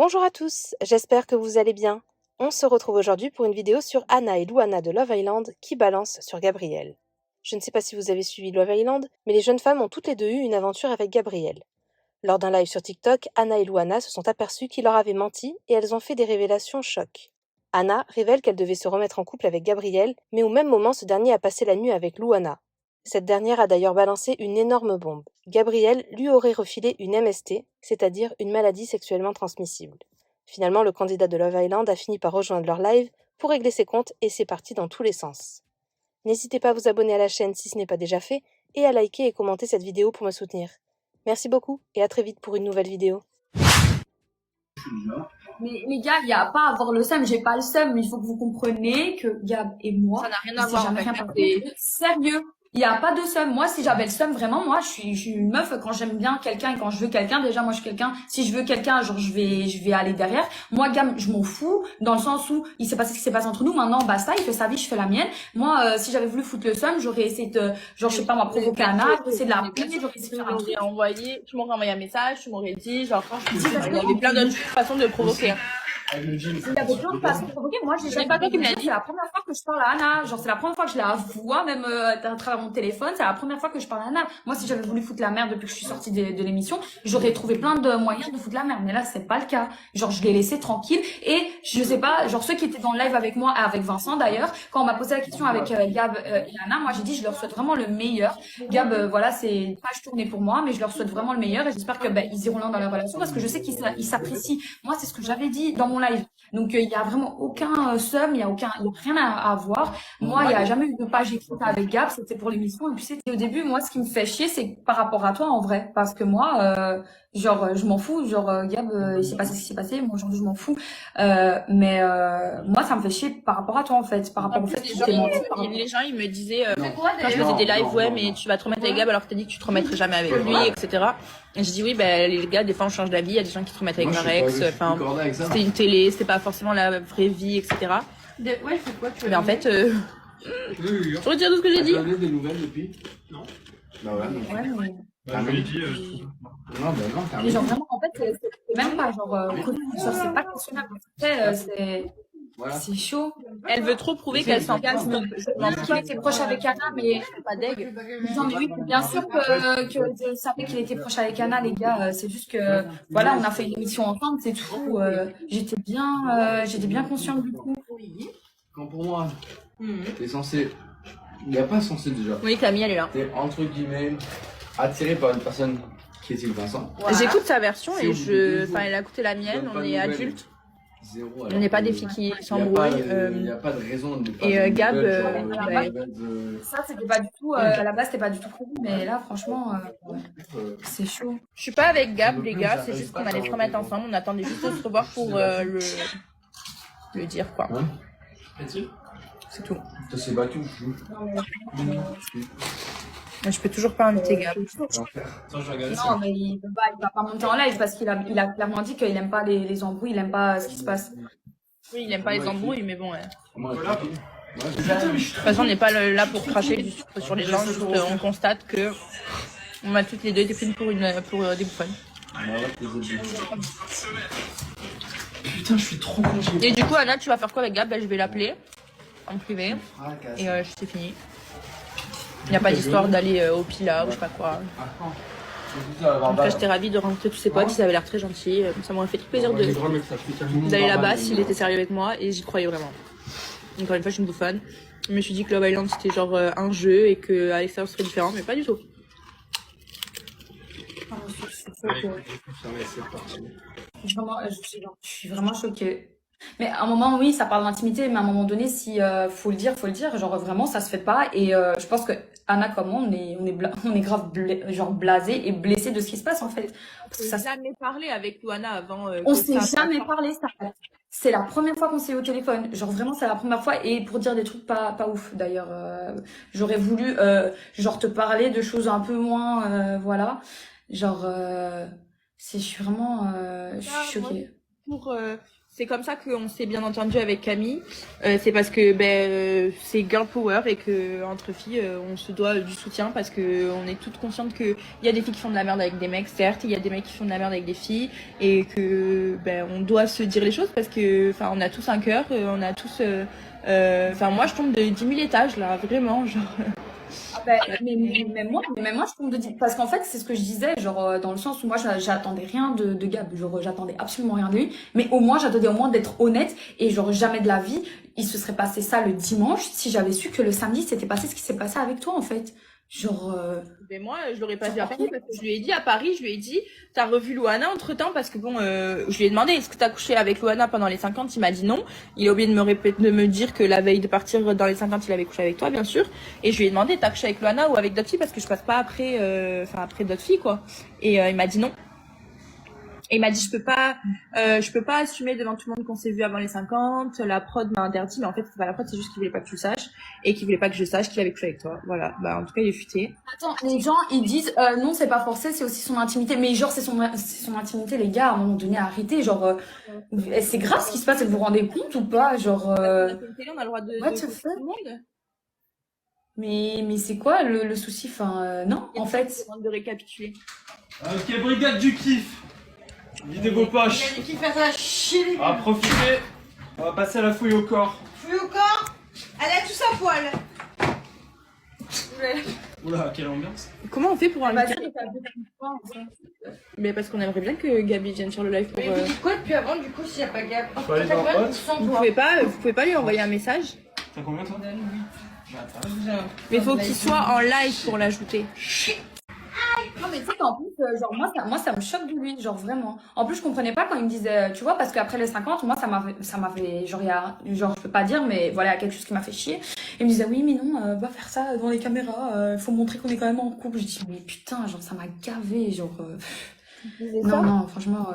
Bonjour à tous, j'espère que vous allez bien. On se retrouve aujourd'hui pour une vidéo sur Anna et Louana de Love Island qui balancent sur Gabriel. Je ne sais pas si vous avez suivi Love Island, mais les jeunes femmes ont toutes les deux eu une aventure avec Gabriel. Lors d'un live sur TikTok, Anna et Louana se sont aperçues qu'il leur avait menti et elles ont fait des révélations choc. Anna révèle qu'elle devait se remettre en couple avec Gabriel, mais au même moment ce dernier a passé la nuit avec Louana. Cette dernière a d'ailleurs balancé une énorme bombe. Gabriel lui aurait refilé une MST, c'est-à-dire une maladie sexuellement transmissible. Finalement, le candidat de Love Island a fini par rejoindre leur live pour régler ses comptes et c'est parti dans tous les sens. N'hésitez pas à vous abonner à la chaîne si ce n'est pas déjà fait et à liker et commenter cette vidéo pour me soutenir. Merci beaucoup et à très vite pour une nouvelle vidéo. Mais les gars, il n'y a pas à avoir le seum, j'ai pas le seum, mais il faut que vous compreniez que Gab et moi, ça n'a rien à voir en fait. Sérieux, il n'y a pas de seum. Moi, si j'avais le seum, vraiment, moi, je suis une meuf, quand j'aime bien quelqu'un et quand je veux quelqu'un, déjà, moi, je suis quelqu'un, si je veux quelqu'un, genre, je vais aller derrière. Moi, Gab, je m'en fous, dans le sens où il s'est passé ce qui s'est passé entre nous, maintenant, basta, il fait sa vie, je fais la mienne. Moi, si j'avais voulu foutre le seum, j'aurais essayé de, genre, je sais pas, moi, provoquer un acte, essayer de la rappeler, j'aurais essayé de faire un truc. Tu m'aurais envoyé un message, tu m'aurais dit, genre, il y avait plein d'autres façons de provoquer. Il y avait plein de façons de provoquer. Moi, j'ai jamais pas toi qui me l'a dit. C'est la première fois que je parle à Anna. Genre, c'est la première fois que je la vois, même à travers mon téléphone. C'est la première fois que je parle à Anna. Moi, si j'avais voulu foutre la merde depuis que je suis sortie de l'émission, j'aurais trouvé plein de moyens de foutre la merde. Mais là, c'est pas le cas. Genre, je l'ai laissé tranquille. Et je sais pas, genre, ceux qui étaient dans le live avec moi, avec Vincent d'ailleurs, quand on m'a posé la question avec Gab et Anna, moi, j'ai dit, je leur souhaite vraiment le meilleur. Gab, voilà, c'est une page tournée pour moi, mais je leur souhaite vraiment le meilleur et j'espère que, ils iront loin dans leur relation parce que je sais qu'ils s'apprécient. Moi, c'est ce que j'avais dit dans mon live. Donc il y a vraiment aucun seum, il y a rien à voir. Moi, il y a jamais eu de page écrite avec Gab, c'était pour l'émission et puis c'était au début. Moi, ce qui me fait chier, c'est par rapport à toi en vrai, parce que moi, je m'en fous. Gab, il s'est passé ce qui s'est passé. Moi, aujourd'hui, je m'en fous. Mais moi, ça me fait chier par rapport à toi en fait, par rapport au fait que tu t'es menti. Les gens, ils me disaient quand je faisais des lives, ouais, mais tu vas te remettre avec Gab alors que t'as dit que tu te remettrais jamais avec lui, etc. Et je dis oui, les gars, des fois on change d'avis, il y a des gens qui se remettent avec leur ex, enfin, c'était une télé, c'était pas forcément la vraie vie, etc. Ouais, c'est quoi tu Mais en fait, je retire tout ce que j'ai dit. Tu as donné des nouvelles depuis? Non. Bah ouais, non. Ouais, mais... Bah, je dit, non, bah non, t'as mais genre vraiment, en fait, c'est même pas genre, c'est pas questionnable. voilà. C'est chaud. Elle veut trop prouver qu'elle s'en passe. Qu'il était proche avec Anna, mais Pas deg. non, mais oui, bien sûr que je savais qu'il était proche avec Anna, les gars. C'est juste que, voilà, on a fait une émission ensemble, c'est tout. J'étais bien consciente du coup. Quand pour moi, t'es censé. Il n'y a pas censé déjà. Oui, Camille, elle est là. T'es entre guillemets attiré par une personne qui est-il Vincent. Voilà. J'écoute sa version et enfin, elle a écouté la mienne, on est adultes. Zéro. On n'est pas des filles qui s'embrouillent. Il n'y a pas de raison de pas. Et Gab, ça c'était pas du tout, à la base c'était pas du tout prévu, mais là franchement, c'est chaud. je suis pas avec Gab, les gars, c'est juste qu'on allait se remettre ensemble, on attendait juste de se revoir pour le dire quoi. C'est tout. Ça s'est battu. Je peux toujours pas inviter Gab. Non, mais il va pas monter en live parce qu'il a clairement dit qu'il aime pas les embrouilles, il aime pas ce qui se passe. Oui, il aime pas les embrouilles, mais bon. De toute façon, on n'est pas là pour cracher sur les gens, juste on constate que on a toutes les deux été prises pour des bouffonnes. Putain, je suis trop con. Et du coup, Anna, tu vas faire quoi avec Gab? Je vais l'appeler en privé et c'est fini. Il n'y a pas d'histoire d'aller au Pila ou je sais pas quoi. En tout cas, j'étais ravie de rencontrer tous ses potes, ils avaient l'air très gentils. Ça m'aurait fait tout plaisir d'aller là-bas s'il était sérieux avec moi et j'y croyais vraiment. Encore une fois, je suis une bouffonne. Je me suis dit que Love Island c'était genre un jeu et qu'à l'extérieur ce serait différent, mais pas du tout. Je suis vraiment choquée. Mais à un moment, oui, ça parle d'intimité, mais à un moment donné, si faut le dire, genre vraiment, ça se fait pas. Et je pense que Anna comme moi, on est grave genre blasé et blessé de ce qui se passe en fait. Parce que ça s'est jamais parlé avec Louana avant. On s'est jamais parlé, ça. C'est la première fois qu'on s'est eu au téléphone. Genre vraiment, c'est la première fois et pour dire des trucs pas ouf d'ailleurs. J'aurais voulu genre te parler de choses un peu moins, voilà. Genre, je suis vraiment, je suis choquée. c'est comme ça qu'on s'est bien entendu avec Camille. C'est parce que c'est girl power et que entre filles, on se doit du soutien parce que on est toutes conscientes que il y a des filles qui font de la merde avec des mecs, certes, il y a des mecs qui font de la merde avec des filles et que on doit se dire les choses parce que enfin on a tous un cœur, on a tous enfin moi je tombe de 10 000 étages là, vraiment genre. Mais moi, je tombe de dire. Parce qu'en fait, c'est ce que je disais, genre, dans le sens où moi, j'attendais rien de Gab. Genre, j'attendais absolument rien de lui. Mais au moins, j'attendais au moins d'être honnête. Et genre, jamais de la vie, il se serait passé ça le dimanche si j'avais su que le samedi, s'était passé ce qui s'est passé avec toi, en fait. Genre. Mais moi, je l'aurais pas dit à Paris parce que je lui ai dit à Paris, je lui ai dit, t'as revu Louana entre temps parce que bon, je lui ai demandé, est-ce que t'as couché avec Louana pendant les 50? Il m'a dit non. Il a oublié de me dire que la veille de partir dans les 50, il avait couché avec toi, bien sûr. Et je lui ai demandé, t'as couché avec Louana ou avec d'autres filles parce que je passe pas après, après d'autres filles, quoi. Et il m'a dit non. Et il m'a dit je peux pas assumer devant tout le monde qu'on s'est vu avant les 50. La prod m'a interdit, mais en fait c'est pas la prod, c'est juste qu'il voulait pas que tu le saches et qu'il voulait pas que je sache qu'il avait couché avec toi. Voilà. Bah en tout cas il est futé. Attends, les gens ils disent non c'est pas forcé, c'est aussi son intimité. Mais genre c'est son intimité les gars. À un moment donné arrêtez. Genre c'est grave ce qui se passe. Vous vous rendez compte ou pas? Genre. On a fait une télé, on a le droit de What tout the fuck? le monde. Mais c'est quoi le souci? Enfin non en fait. De récapituler. Ok, brigade du kiff. Videz vos poches. Il y a qui fait ça chier. Ah, profitez. On va passer à la fouille au corps. Fouille au corps. Elle a tout sa poil. Oula, quelle ambiance. Comment on fait pour inviter? Mais parce qu'on aimerait bien que Gabi vienne sur le live pour. Mais vous dites quoi depuis avant du coup s'il n'y a pas Gab? Faut aller dans Hot. Vous pouvez pas lui envoyer un message? T'as combien toi? Mais faut qu'il soit en live pour l'ajouter. Non mais tu sais qu'en plus genre moi ça me choque de lui genre vraiment. En plus je comprenais pas quand il me disait tu vois parce qu'après les 50 moi ça m'avait genre genre je peux pas dire mais voilà il y a quelque chose qui m'a fait chier. Il me disait oui mais non va faire ça devant les caméras faut montrer qu'on est quand même en couple. Je dis mais putain genre ça m'a gavé genre non franchement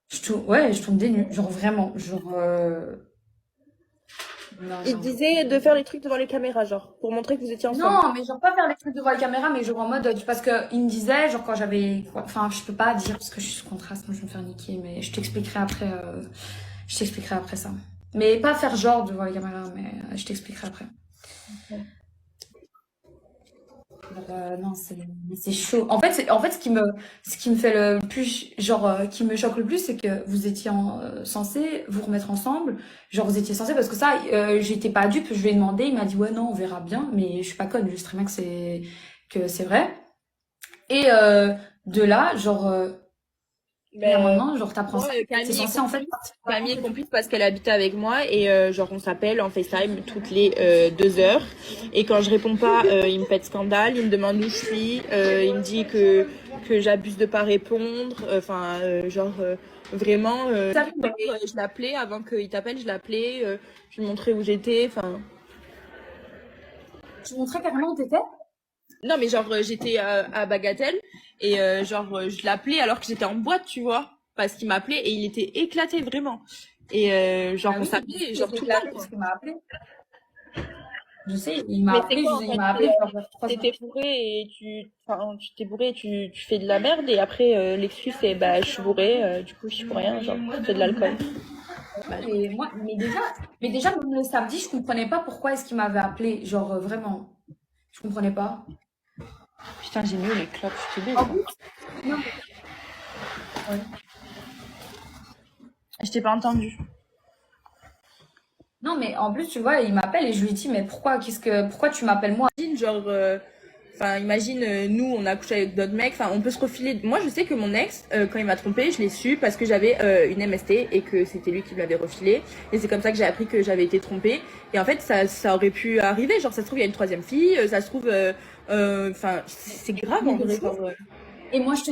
je tombe des nues genre vraiment genre Il disait de faire les trucs devant les caméras, genre, pour montrer que vous étiez ensemble. Non, mais genre pas faire les trucs devant la caméra, mais genre en mode, parce que il me disait, genre quand j'avais, enfin je peux pas dire parce que je suis sous contrat, sinon je vais me faire niquer, mais je t'expliquerai après ça. Mais pas faire genre devant la caméra, mais je t'expliquerai après. Okay. Non, c'est chaud. En fait, ce qui me fait le plus, genre, qui me choque le plus, c'est que vous étiez censés vous remettre ensemble. Genre, vous étiez censés, parce que ça, j'étais pas dupe, je lui ai demandé, il m'a dit, ouais, non, on verra bien, mais je suis pas conne, je sais très bien que c'est vrai. Et, de là, genre, maintenant, genre, t'apprends ça. C'est censé, en fait, Camille est complice parce qu'elle habitait avec moi et genre on s'appelle en FaceTime toutes les 2 heures et quand je réponds pas il me pète scandale, il me demande où je suis, il me dit que j'abuse de pas répondre, enfin vraiment je l'appelais avant qu'il t'appelle, je l'appelais, je lui montrais où j'étais, enfin. Tu montrais carrément où t'étais? Non mais genre j'étais à Bagatelle et je l'appelais alors que j'étais en boîte, tu vois, parce qu'il m'appelait et il était éclaté vraiment. Et on s'appelait genre tout le temps. Parce qu'il m'a appelé. Je sais, il m'a appelé, il m'a appelé. T'étais bourré et tu t'es bourré et tu fais de la merde et après l'excuse c'est je suis bourré, du coup je suis pour rien, genre je fais de l'alcool. Mais déjà même le samedi je comprenais pas pourquoi est-ce qu'il m'avait appelé, genre vraiment. Je comprenais pas. Putain, j'ai mis les clopes, je te dis. Non. Ouais. Je t'ai pas entendu. Non, mais en plus, tu vois, il m'appelle et je lui dis, mais pourquoi tu m'appelles moi? Genre, imagine, nous, on a couché avec d'autres mecs, on peut se refiler. Moi, je sais que mon ex, quand il m'a trompé, je l'ai su parce que j'avais une MST et que c'était lui qui me l'avait refilé. Et c'est comme ça que j'ai appris que j'avais été trompée. Et en fait, ça aurait pu arriver. Genre, ça se trouve, il y a une 3e fille, ça se trouve, c'est grave en vrai. Et moi je te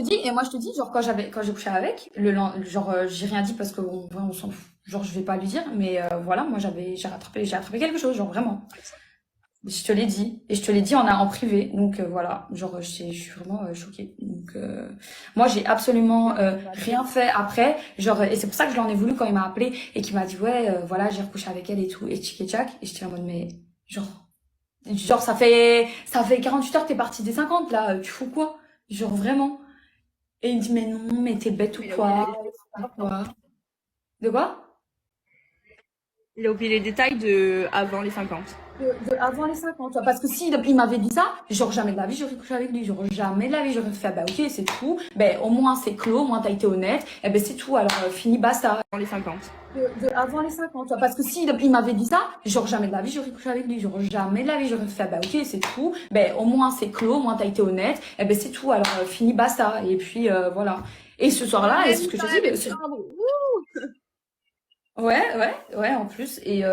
dis, genre quand j'ai couché avec, j'ai rien dit parce que on s'en fout. Genre je vais pas lui dire, mais voilà, moi j'ai rattrapé quelque chose, genre vraiment. Je te l'ai dit et je te l'ai dit en privé, donc voilà, genre je suis vraiment choquée. Donc moi j'ai absolument rien fait après, genre et c'est pour ça que je l'en ai voulu quand il m'a appelé et qu'il m'a dit ouais voilà j'ai recouché avec elle et tout et tchic et tchac et j'étais en mode mais genre ça fait 48 heures que t'es partie des 50 là, tu fous quoi? Genre vraiment. Et il me dit mais non, mais t'es bête ou quoi? De quoi? Il a oublié les détails de avant les 50. Avant les 50, tu vois. Parce que si il m'avait dit ça, genre jamais de la vie j'aurais couché avec lui, genre jamais de la vie j'aurais fait, bah ok c'est tout, ben au moins c'est clos, au moins t'as été honnête, et ben c'est tout, alors fini, basta. Avant les 50. Avant les 50, tu vois. Parce que si il m'avait dit ça, genre jamais de la vie j'aurais couché avec lui, genre jamais de la vie j'aurais fait, bah ok c'est tout, ben au moins c'est clos, au moins t'as été honnête, et ben c'est tout, alors fini, basta. Et puis voilà. Et ce soir-là, et c'est ce que je dis, ouais, en plus. Et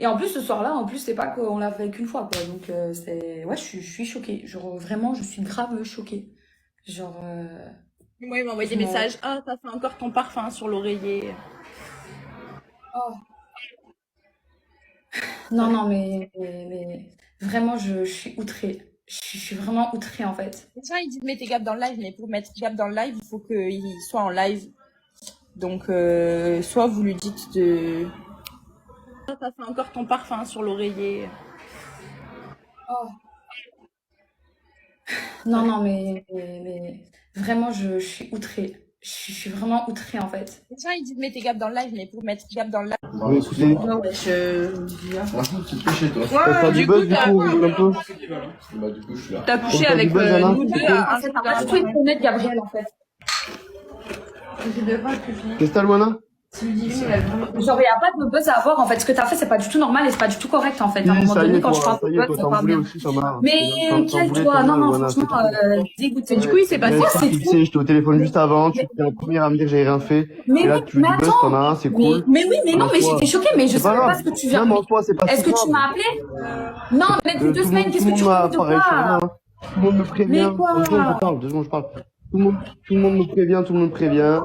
en plus, ce soir-là, en plus, c'est pas qu'on l'a fait qu'une fois, quoi. Donc, ouais, je suis choquée. Genre, vraiment, je suis grave choquée. Genre, Moi, il m'a envoyé des messages. Ah, t'as fait encore ton parfum sur l'oreiller. oh. Non, mais vraiment, je suis outrée. Je suis vraiment outrée, en fait. Les gens, ils disent mettez Gab dans le live, mais pour mettre Gab dans le live, il faut qu'il soit en live. Donc, soit vous lui dites de... Ah, t'as fait encore ton parfum sur l'oreiller. Oh. Non, mais vraiment, je suis outrée. Je suis vraiment outrée, en fait. Les gens, ils disent mettez Gab dans le live, mais pour mettre Gab dans le live... Oui, écoutez, Ouais, franchement, tu te fais chez toi. Ouais, T'as du du buzz, coup, du t'as- coup, on rigole un peu. Bah, du coup, je suis là. T'as couché T'as du avec buzz, Anna nous deux à En fait, t'as pas du tout été honnête, Gabriel, en fait. Qu'est-ce que t'as, Luana? Genre, il n'y a pas de buzz à avoir, en fait. Ce que t'as fait, c'est pas du tout normal et c'est pas du tout correct, en fait. À un Oui, moment ça y donné, est, quand je toi, parle ça de y est, buzz, toi, c'est t'en pas voulais bien. aussi, Samara. Mais quel toi? Non, Luana, franchement, dégoûté. Du coup, il s'est Mais passé... c'est fixé, j'étais au téléphone juste avant, tu étais la première à me dire que j'avais rien fait. Mais Et là, oui, tu veux mais du buzz, attends. t'en as un, c'est cool. Mais oui, mais non, mais Toi, j'étais choquée, mais je c'est pas savais pas grave. ce que tu viens. Non, mais en toi, c'est pas Est-ce si que tu grave. m'as appelé? Non, mais depuis 2 semaines, qu'est-ce que tu m'a racontes de pareil, quoi? tout le monde me prévient. Mais quoi? 2 secondes, je parle. Tout le monde me prévient, tout le monde me prévient.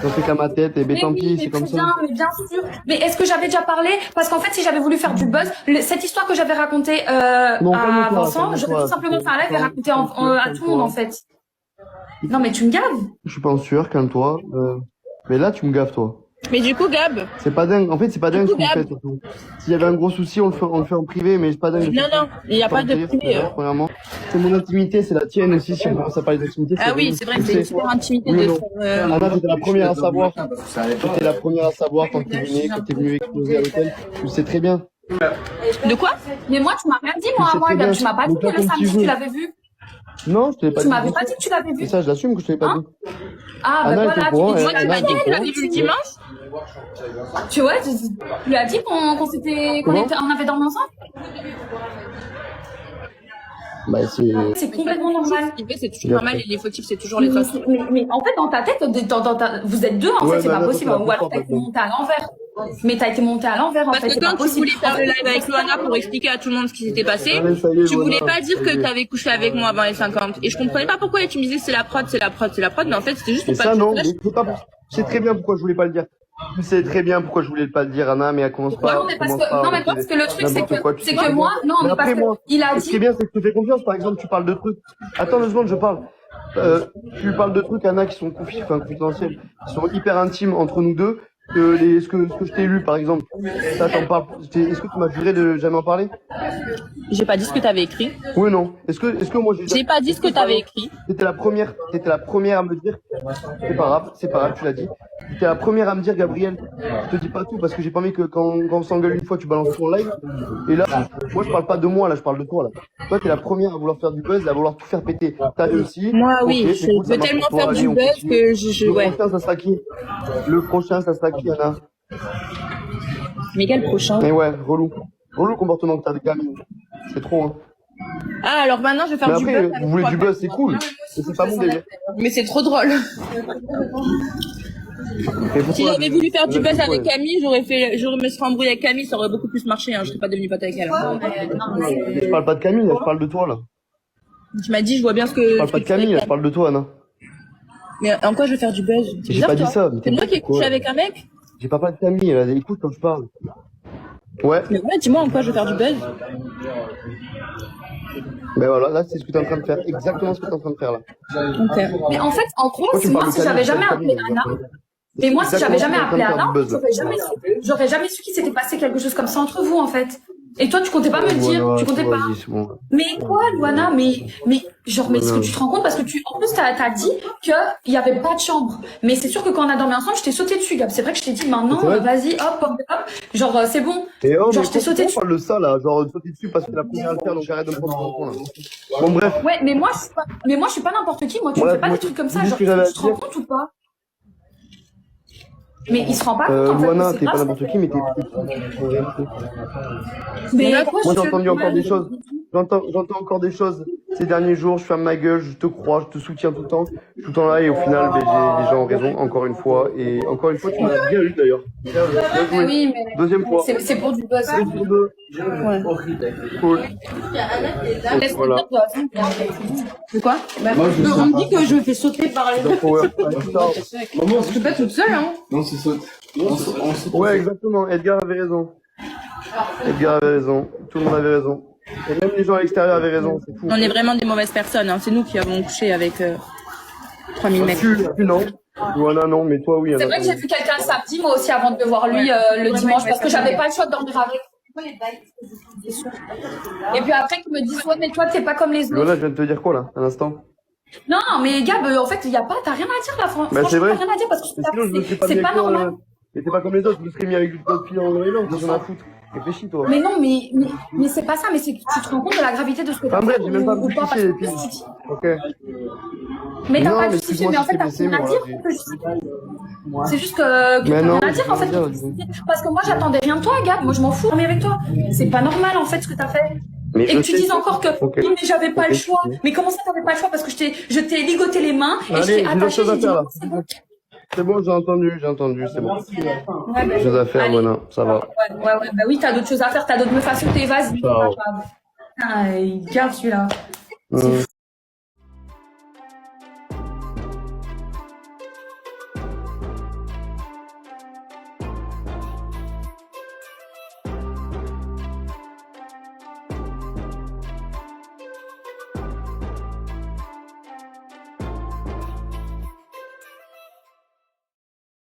J'en fais qu'à ma tête, et ben Mais tant oui, pis, mais c'est comme très ça. bien, mais bien sûr. Mais est-ce que j'avais déjà parlé? Parce qu'en fait, si j'avais voulu faire du buzz, cette histoire que j'avais racontée Bon, à calme-toi, Vincent, j'aurais tout simplement fait un live et raconté à tout le monde, en fait. Non, mais tu me gaves. Je suis pas en sueur, calme-toi. Mais là, tu me gaffes, toi. Mais du coup, Gab... C'est pas dingue. En fait, c'est pas dingue ce qu'on Gab. fait, surtout. S'il y avait un gros souci, on le fait en privé, mais c'est pas dingue. Non, il n'y a pas de privé. privé. Premièrement, c'est mon intimité, c'est la tienne aussi. Si on commence à parler d'intimité, Ah oui, c'est vrai que c'est une super intimité Oui, de non. faire... Anna, t'étais la première à savoir. T'étais la première à savoir quand t'es venue exploser à l'hôtel. Tu le sais très bien. De quoi? Mais moi, tu m'as rien dit, moi, sais très Gab. bien. Tu m'as pas dit Donc que là, le ton samedi, petit tu jeu. l'avais vu. Non, je te l'ai pas Tu dit. m'avais pas dit que tu l'avais vu. Et ça, je l'assume que je te l'ai pas dit. Ah, Anna, ben elle était voilà, au courant, tu Moi, tu m'as Anna, dit elle que tu était au l'avais courant. vu le dimanche? Tu vois, tu lui as dit qu'on avait dormi ensemble? Bah, C'est complètement normal. Ce qu'il fait, c'est toujours normal et les fautifs, c'est toujours les fausses. Mais en fait, dans ta tête, vous êtes deux, en Ouais, fait, c'est bah pas là, possible. ça Ou fait alors la t'as été première monté à l'envers. Mais t'as été monté à l'envers, en Parce fait, que c'est pas quand tu possible. voulais faire En le fait, live avec Luana pour expliquer à tout le monde ce qui s'était passé, Allez, ça y est, tu voilà. voulais pas dire Ça y que est. t'avais couché avec moi avant les 50. Et je comprenais pas pourquoi tu me disais c'est la prod, mais en fait c'était juste Et pour pas ça, que tu non, saches. mais c'est pas pour... Je sais très bien pourquoi je voulais pas le dire. Tu sais très bien pourquoi je voulais pas le dire, Anna, mais elle commence pas. Non, mais parce que le truc, c'est que moi, non, Mais mais parce après, que moi, il a ce qui est dit. bien, c'est que tu fais confiance. Par exemple, tu parles de trucs. Attends 2 secondes, je parle. Tu parles de trucs, Anna, qui sont confidentiels, qui sont hyper intimes entre nous deux. Ce que je t'ai lu, par exemple. Ça, t'en parles. Est-ce que tu m'as juré de jamais en parler? J'ai pas dit ce que t'avais écrit. Oui, non. Est-ce que moi J'ai pas dit ce que t'avais écrit. T'étais la première à me dire. C'est pas grave, tu l'as dit. T'étais la première à me dire, Gabriel, je te dis pas tout parce que j'ai pas envie que quand on s'engueule une fois, tu balances ton live. Et là, moi, je parle pas de moi, là, je parle de toi, là. Toi, t'es la première à vouloir faire du buzz, à vouloir tout faire péter. T'as réussi. Moi, oui, Ok, je c'est cool, ça veux marche tellement pour toi. faire Allez, du on buzz continue. que Le ouais. prochain, ça sera qui? Le prochain, ça sera qui, Anna? Mais quel prochain? Mais ouais, relou. Relou le comportement que t'as avec Camille. C'est trop, hein. Ah, alors maintenant je vais Mais faire du après, buzz. vous voulez du buzz, c'est cool. Mais c'est pas mon délire. Mais c'est trop drôle. Mais pourquoi Si j'avais voulu faire du buzz pourquoi avec Camille, j'aurais me serais embrouillée avec Camille, ça aurait beaucoup plus marché, hein. Je serais pas devenue pote avec elle. Hein. Je parle pas de Camille, je parle de toi, là. Tu m'as dit, je vois bien ce que. Je parle pas de Camille, je parle de toi, Anna. Mais en quoi je vais faire du buzz? C'est J'ai bizarre, pas dit toi. ça. mais C'est moi qui ai quoi couché avec un mec? J'ai pas parlé de Camille, là. Écoute quand je parle. Ouais. Mais ouais, dis-moi en quoi je vais faire du buzz. Ben voilà, là, c'est ce que t'es en train de faire. Exactement ce que t'es en train de faire, là. Ok. Mais en fait, en gros, Toi, tu me moi, parles de si j'avais Camille, jamais c'est appelé Camille, Anna, mais moi, si Exactement j'avais jamais ce que t'es en appelé train de faire Anna, du buzz. j'aurais jamais su qu'il s'était passé quelque chose comme ça entre vous, en fait. Et toi, tu comptais pas me le dire, tu comptais pas. Vas-y, c'est bon. Mais quoi, Luana? Genre, mais est-ce que tu te rends compte? Parce que en plus, t'as dit qu'il y avait pas de chambre. Mais c'est sûr que quand on a dormi ensemble, je t'ai sauté dessus, Gab. C'est vrai que je t'ai dit, maintenant, C'est vrai vas-y, hop. Genre, c'est bon. Et oh, Genre, mais je t'ai sauté dessus. on parle de ça, là, genre, de sauter dessus parce que c'est la première à le faire, donc arrête de me prendre pour un con, là. Bon, bref. Ouais, mais moi, je suis pas n'importe qui. Moi, tu me Ouais, fais pas moi, des trucs comme dis ça. ce Genre, que j'avais à tu te rends dire. compte ou pas? Mais il se rend pas compte, en fait. Luana, c'est t'es pas grave, n'importe qui, mais t'es Mais Moi, j'ai entendu encore des choses. J'entends encore des choses ces derniers jours. Je ferme ma gueule, je te crois, je te soutiens tout le temps. Je suis tout le temps là et au final, ben, les gens ont raison, encore une fois. Et encore une fois, tu m'as bien eu d'ailleurs. Bien joué. Oui, mais Deuxième fois. c'est pour du buzz. Ouais. Cool. Laisse-moi Voilà. dire, toi, de quoi? On me dit que je me fais sauter par les The Power. Je suis pas toute seule, hein. Non, c'est saute. Ouais, exactement. Edgar avait raison. Edgar avait raison. Tout le monde avait raison. Et même les gens à l'extérieur avaient raison. C'est fou. On est vraiment des mauvaises personnes. Hein. C'est nous qui avons couché avec 3000 mecs. Tu non. Luana, non, mais toi, oui. C'est vrai que j'ai vu quelqu'un le samedi, moi aussi, avant de le voir lui le dimanche, parce que j'avais pas le choix de dormir avec. Et puis après, qu'ils me disent, ouais, mais toi, t'es pas comme les autres. Luana, je viens de te dire quoi, là, à l'instant? Non, mais Gab, en fait, t'as rien à dire là, Bah, c'est vrai. t'as rien à dire parce que Mais sinon, je me serais pas c'est mis pas avec toi, normal. mais t'es pas comme les autres, je me serais mis avec d'autres filles en Noël, j'en ai à foutre. Réfléchis, toi. Mais non, mais c'est pas ça, mais c'est que tu te rends compte de la gravité de ce que t'as Enfin bref, fait j'ai même pas ou pu pas, parce justifier les que filles. tu dis. Ok. Mais t'as Non, pas mais justifié, excuse-moi mais en si fait, je t'ai t'as blessé, rien à moi, dire vas-y. pour te justifier. C'est juste que t'as Mais non, rien à dire, en fait. j'ai rien à dire, Parce que moi, j'attendais rien de toi, Gab. Moi, je m'en fous, mais avec toi. C'est pas normal, en fait, ce que t'as fait. Mais Et je que tu sais. dises encore que Ok. oui, mais j'avais pas Ok. le choix. Mais comment ça, t'avais pas le choix? Parce que je t'ai ligoté les mains et je Allez, t'ai j'ai d'autres attaché. choses à J'ai dit, faire, là. c'est bon. C'est bon, j'ai entendu, c'est bon. Ouais, bah, Choses à faire, allez. Luana, ça va. Ouais, bah oui, t'as d'autres choses à faire, t'as d'autres meufs à sauter, vas-y. Ciao. Ah, il garde celui-là. Hum.